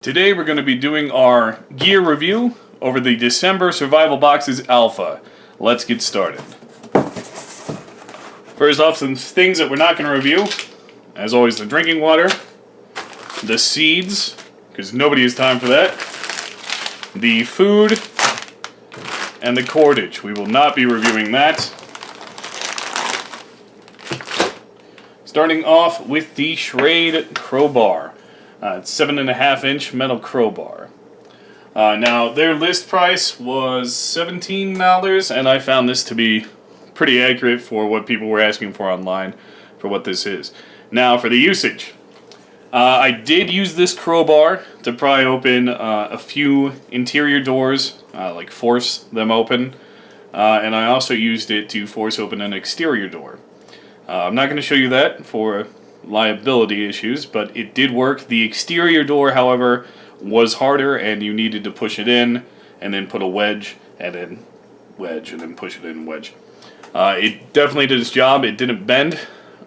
Today we're going to be doing our gear review over the December Survival Boxes Alpha. Let's get started. First off, some things that we're not going to review. As always, the drinking water, the seeds, because nobody has time for that, the food, and the cordage. We will not be reviewing that. Starting off with the SCHRADE Crowbar. It's 7.5-inch metal crowbar. Now, their list price was $17, and I found this to be pretty accurate for what people were asking for online for what this is. Now, for the usage. I did use this crowbar to pry open a few interior doors, like force them open, and I also used it to force open an exterior door. I'm not going to show you that for liability issues, but it did work. The exterior door, however, was harder, and you needed to push it in, and then put a wedge, and then wedge, and then push it in and wedge. It definitely did its job. It didn't bend.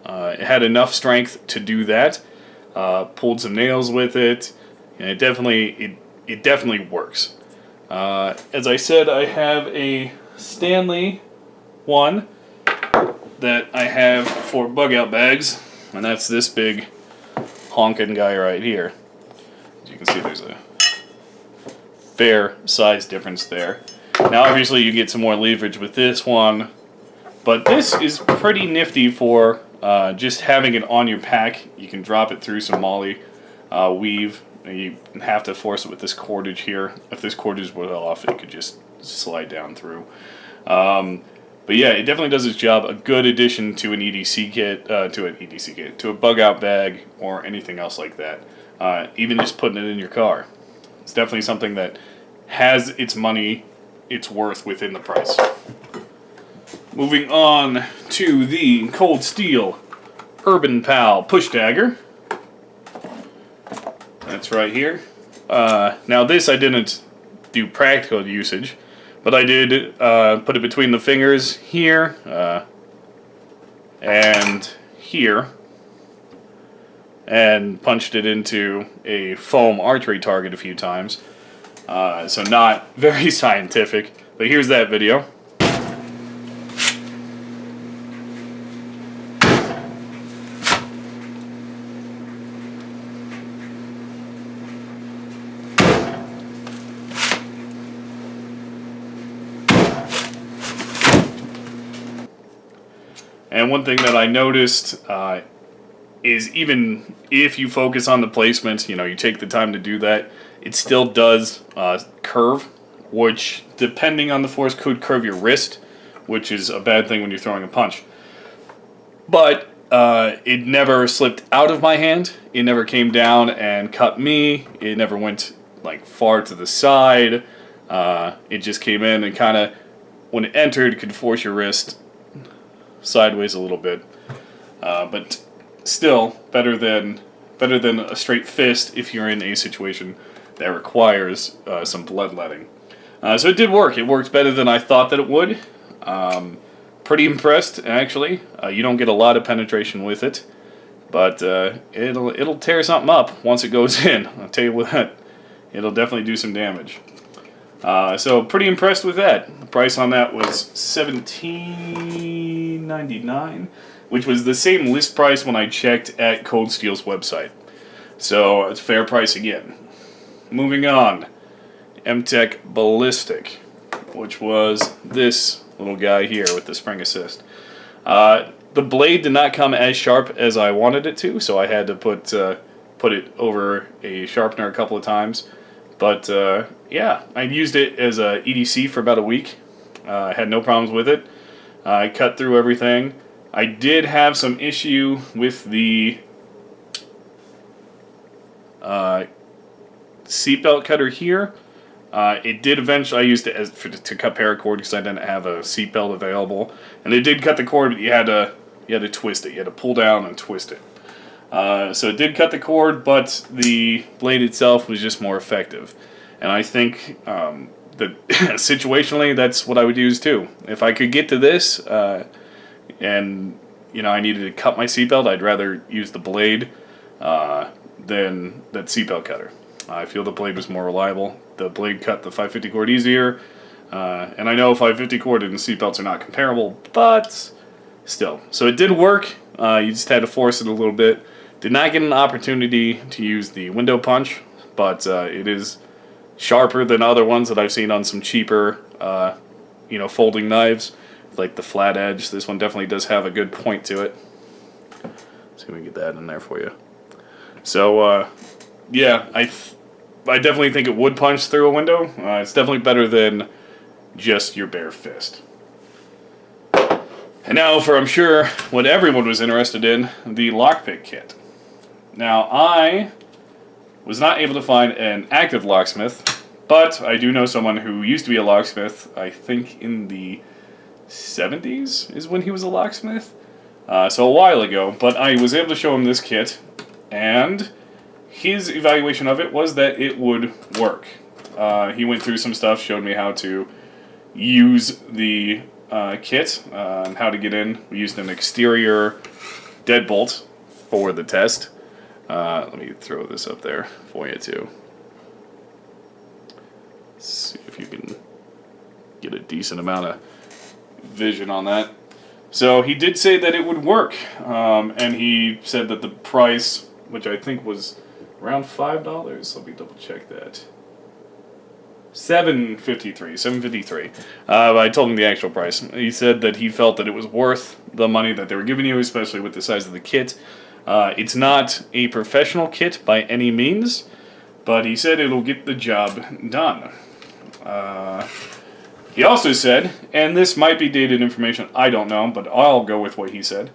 It had enough strength to do that. Pulled some nails with it, and it definitely works. As I said, I have a Stanley one that I have for bug out bags, and that's this big honking guy right here. As you can see, there's a fair size difference there. Now obviously you get some more leverage with this one, but this is pretty nifty for just having it on your pack. You can drop it through some molly weave, and you have to force it with this cordage here. If this cordage was off, it could just slide down through. But yeah, it definitely does its job. A good addition to an EDC kit, to a bug out bag, or anything else like that. Even just putting it in your car. It's definitely something that has its money, its worth within the price. Moving on to the Cold Steel Urban Pal Push Dagger. That's right here. Now this I didn't do practical usage, but I did put it between the fingers here and here, and punched it into a foam archery target a few times. So not very scientific, but here's that video. And one thing that I noticed is even if you focus on the placement, you take the time to do that, it still does curve, which, depending on the force, could curve your wrist, which is a bad thing when you're throwing a punch. But it never slipped out of my hand. It never came down and cut me. It never went like far to the side. It just came in and kind of, when it entered, could force your wrist sideways a little bit, but still better than a straight fist if you're in a situation that requires some bloodletting. So it did work. It worked better than I thought that it would. Pretty impressed, actually. You don't get a lot of penetration with it, but it'll tear something up once it goes in. I'll tell you what, it'll definitely do some damage. So pretty impressed with that. The price on that was $17.99, which was the same list price when I checked at Cold Steel's website. So it's a fair price again. Moving on, MTech Ballistic, which was this little guy here with the spring assist. The blade did not come as sharp as I wanted it to, so I had to put it over a sharpener a couple of times. But yeah, I used it as a EDC for about a week. I had no problems with it. I cut through everything. I did have some issue with the seatbelt cutter here. It did eventually, I used it to cut paracord because I didn't have a seatbelt available. And it did cut the cord, but you had to twist it. You had to pull down and twist it. So it did cut the cord, but the blade itself was just more effective. And I think that situationally, that's what I would use too. If I could get to this, and I needed to cut my seatbelt, I'd rather use the blade than that seatbelt cutter. I feel the blade was more reliable. The blade cut the 550 cord easier. And I know 550 cord and seatbelts are not comparable, but still. So it did work. You just had to force it a little bit. Did not get an opportunity to use the window punch, but it is sharper than other ones that I've seen on some cheaper, folding knives, like the flat edge. This one definitely does have a good point to it. See if we can get that in there for you. So, yeah, I definitely think it would punch through a window. It's definitely better than just your bare fist. And now for, I'm sure, what everyone was interested in, the lockpick kit. Now, I was not able to find an active locksmith, but I do know someone who used to be a locksmith. I think in the 70s is when he was a locksmith. So a while ago, but I was able to show him this kit, and his evaluation of it was that it would work. He went through some stuff, showed me how to use the kit, and how to get in. We used an exterior deadbolt for the test. Let me throw this up there for you too. Let's see if you can get a decent amount of vision on that. So he did say that it would work, and he said that the price, which I think was around $5, let me double check that. $7.53. I told him the actual price. He said that he felt that it was worth the money that they were giving you, especially with the size of the kit. It's not a professional kit by any means, but he said it'll get the job done. He also said, and this might be dated information, I don't know, but I'll go with what he said,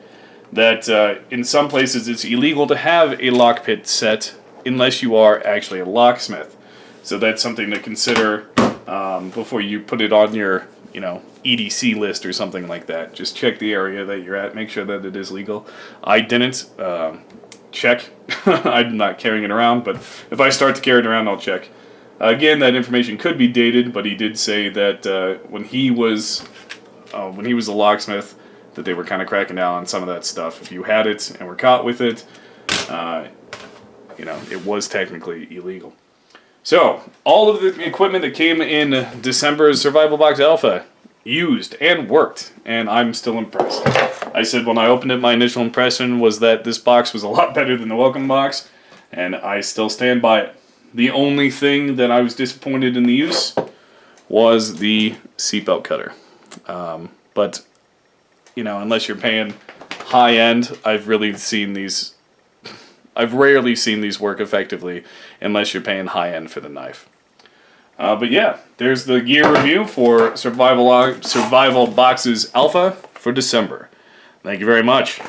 that in some places it's illegal to have a lockpick set unless you are actually a locksmith. So that's something to consider before you put it on your, EDC list or something like that. Just check the area that you're at, make sure that it is legal. I didn't check. I'm not carrying it around, but if I start to carry it around, I'll check. Again, that information could be dated, but he did say that when he was a locksmith, that they were kind of cracking down on some of that stuff. If you had it and were caught with it, it was technically illegal. So, all of the equipment that came in December's Survival Box Alpha used and worked, and I'm still impressed. I said when I opened it, my initial impression was that this box was a lot better than the welcome box, and I still stand by it. The only thing that I was disappointed in the use was the seatbelt cutter. But, unless you're paying high end, I've rarely seen these work effectively unless you're paying high end for the knife. But yeah, there's the gear review for Survival Boxes Alpha for December. Thank you very much.